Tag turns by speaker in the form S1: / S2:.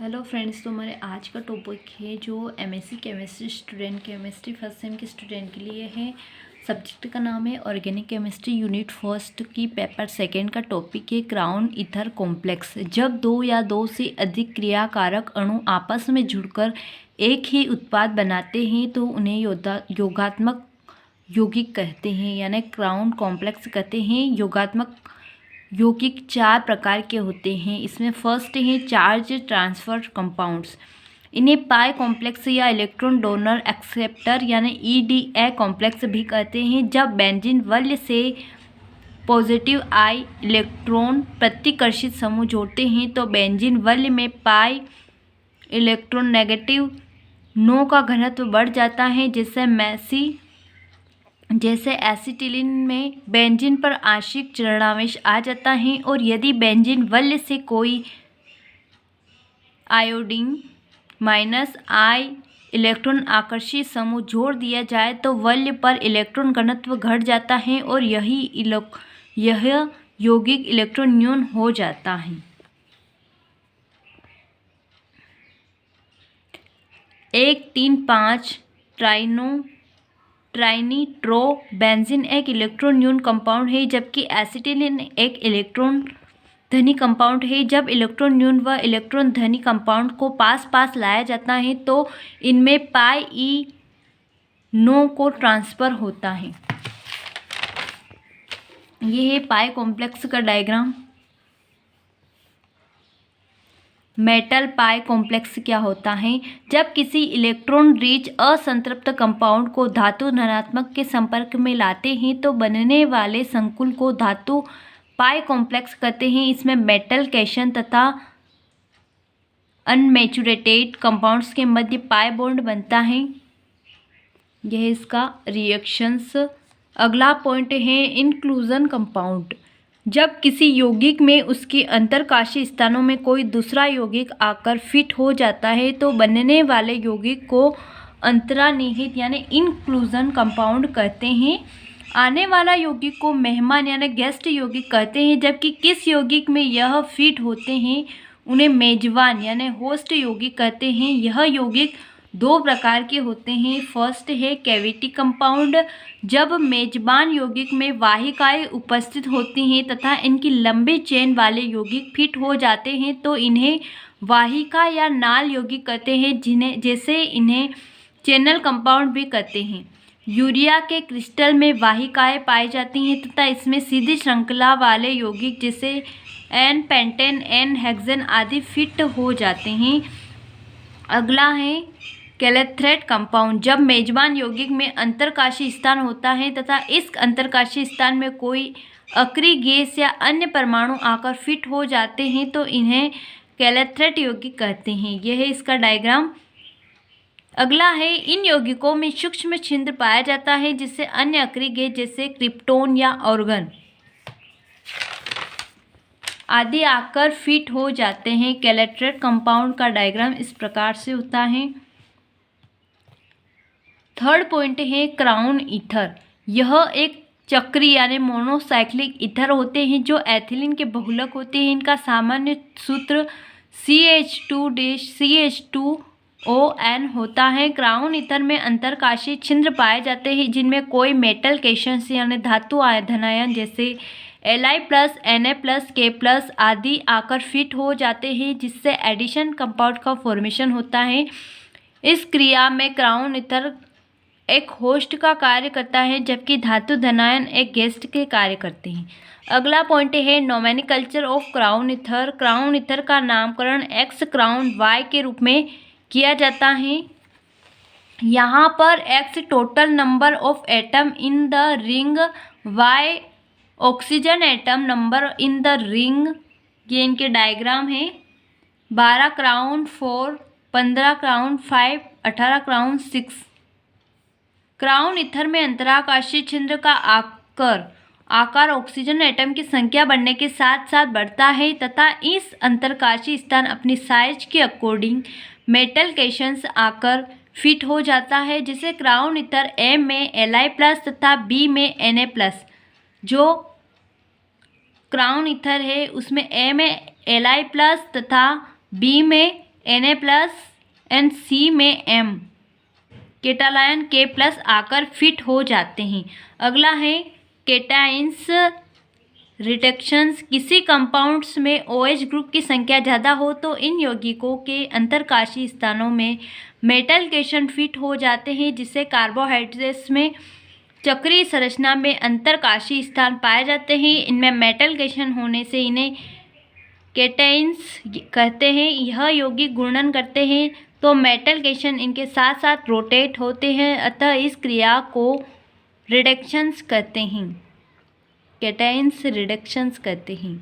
S1: Hello friends, तो हमारे आज का टॉपिक है जो MSc chemistry student, chemistry first sem के स्टूडेंट के लिए है। सब्जेक्ट का नाम है ऑर्गेनिक केमिस्ट्री, यूनिट फर्स्ट की पेपर सेकंड का टॉपिक है क्राउन ईथर कॉम्प्लेक्स। जब दो या दो से अधिक क्रियाकारक अणु आपस में जुड़कर एक ही उत्पाद बनाते हैं तो उन्हें योगात्मक यौगिक कहते हैं, यानी क्राउन कॉम्प्लेक्स कहते हैं। योगात्मक यौगिक चार प्रकार के होते हैं। इसमें फर्स्ट है चार्ज ट्रांसफर कंपाउंड्स। इन्हें पाई कॉम्प्लेक्स या इलेक्ट्रॉन डोनर एक्सेप्टर यानी ईडीए कॉम्प्लेक्स भी कहते हैं। जब बेंजीन वल्य से पॉजिटिव आई इलेक्ट्रॉन प्रतिकर्षित समूह जोड़ते हैं तो बेंजीन वल्य में पाई इलेक्ट्रॉन नेगेटिव नो का घनत्व बढ़ जाता है, जैसे एसिटिलीन में बेंजीन पर आंशिक चरणावेश आ जाता है। और यदि बेंजीन वल्य से कोई आयोडीन माइनस आई इलेक्ट्रॉन आकर्षित समूह जोड़ दिया जाए तो वल्य पर इलेक्ट्रॉन घनत्व घट जाता है और यह यौगिक इलेक्ट्रॉन न्यून हो जाता है। 1,3,5 ट्राइनिट्रोबेंजीन एक इलेक्ट्रॉन न्यून कंपाउंड है, जबकि एसिटिलीन एक इलेक्ट्रॉन धनी कंपाउंड है। जब इलेक्ट्रॉन न्यून व इलेक्ट्रॉन धनी कंपाउंड को पास पास लाया जाता है तो इनमें पाई ई नो को ट्रांसफर होता है। ये है पाई कॉम्प्लेक्स का डायग्राम। मेटल पाई कॉम्प्लेक्स क्या होता है? जब किसी इलेक्ट्रॉन रिच असंतृप्त कंपाउंड को धातु धनात्मक के संपर्क में लाते हैं तो बनने वाले संकुल को धातु पाई कॉम्प्लेक्स कहते हैं। इसमें मेटल कैशन तथा अनमेचुरेटेड कंपाउंड्स के मध्य पाई बॉन्ड बनता है। यह इसका रिएक्शंस। अगला पॉइंट है इंक्लूजन कंपाउंड। जब किसी यौगिक में उसके अंतरकाशीय स्थानों में कोई दूसरा यौगिक आकर फिट हो जाता है तो बनने वाले यौगिक को अंतर्निहित यानी इंक्लूजन कंपाउंड कहते हैं। आने वाला यौगिक को मेहमान यानी गेस्ट यौगिक कहते हैं, जबकि किस यौगिक में यह फिट होते हैं उन्हें मेजबान यानी होस्ट यौगिक कहते हैं। यह यौगिक दो प्रकार के होते हैं। फर्स्ट है कैविटी कंपाउंड। जब मेजबान यौगिक में वाहिकाएं उपस्थित होती हैं तथा इनकी लंबे चेन वाले यौगिक फिट हो जाते हैं तो इन्हें वाहिका या नाल यौगिक कहते हैं, इन्हें चैनल कंपाउंड भी कहते हैं। यूरिया के क्रिस्टल में वाहिकाएं पाई जाती हैं तथा इसमें सीधी श्रृंखला वाले यौगिक जैसे एन पेंटेन, एन हेक्सेन आदि फिट हो जाते हैं। अगला है कैलेथ्रेट कंपाउंड। जब मेजबान यौगिक में अंतरकाशीय स्थान होता है तथा इस अंतरकाशीय स्थान में कोई अक्रिय गैस या अन्य परमाणु आकर फिट हो जाते हैं तो इन्हें कैलेथ्रेट यौगिक कहते हैं। यह है इसका डायग्राम। अगला है इन यौगिकों में सूक्ष्म छिद्र पाया जाता है जिससे अन्य अक्रिय गैस जैसे क्रिप्टोन या ऑर्गन आदि आकर फिट हो जाते हैं। कैलेथ्रेट कंपाउंड का डायग्राम इस प्रकार से होता है। थर्ड पॉइंट है क्राउन ईथर। यह एक चक्रीय यानी मोनोसाइक्लिक ईथर होते हैं जो एथिलीन के बहुलक होते हैं। इनका सामान्य सूत्र CH2ON होता है। क्राउन ईथर में अंतरकाशीय छिद्र पाए जाते हैं जिनमें कोई मेटल कैशंस यानी धातु धनायन जैसे Li+, Na+, K+ आदि आकर फिट हो जाते हैं, जिससे एडिशन कंपाउंड का फॉर्मेशन होता है। इस क्रिया में क्राउन ईथर एक होस्ट का कार्य करता है जबकि धातु धनायन एक गेस्ट के कार्य करते हैं। अगला पॉइंट है nomenclature of crown ether. Crown ether का नामकरण X क्राउन Y के रूप में किया जाता है। यहाँ पर X total number of atom in the ring, Y oxygen atom number in the ring. ये इनके डायग्राम है। 12 crown 4, 15 crown 5, 18 crown 6। Crown ether में अंतराकाशीय छिद्र का आकार ऑक्सीजन एटम की संख्या बढ़ने के साथ साथ बढ़ता है तथा इस अंतरकाशीय स्थान अपनी साइज के अकॉर्डिंग मेटल कैशंस आकर फिट हो जाता है, जिसे क्राउन ईथर A में Li+ तथा B में Na+। जो क्राउन ईथर है उसमें A में Li+ तथा B में Na+NC में M केटालायन K+ आकर फिट हो जाते हैं। अगला है केटाइंस रिडक्शंस। किसी कंपाउंड्स में OH ग्रुप की संख्या ज़्यादा हो तो इन यौगिकों के अंतरकाशी स्थानों में मेटल केशन फिट हो जाते हैं, जिससे कार्बोहाइड्रेट्स में चक्रीय संरचना में अंतरकाशी स्थान पाए जाते हैं। इनमें मेटल केशन होने से इन्हें केटाइंस कहते हैं। यह यौगिक घूर्णन करते हैं तो मेटल केशन इनके साथ साथ रोटेट होते हैं, अतः इस क्रिया को रिडक्शंस कहते हैं, केटाइंस रिडक्शंस कहते हैं।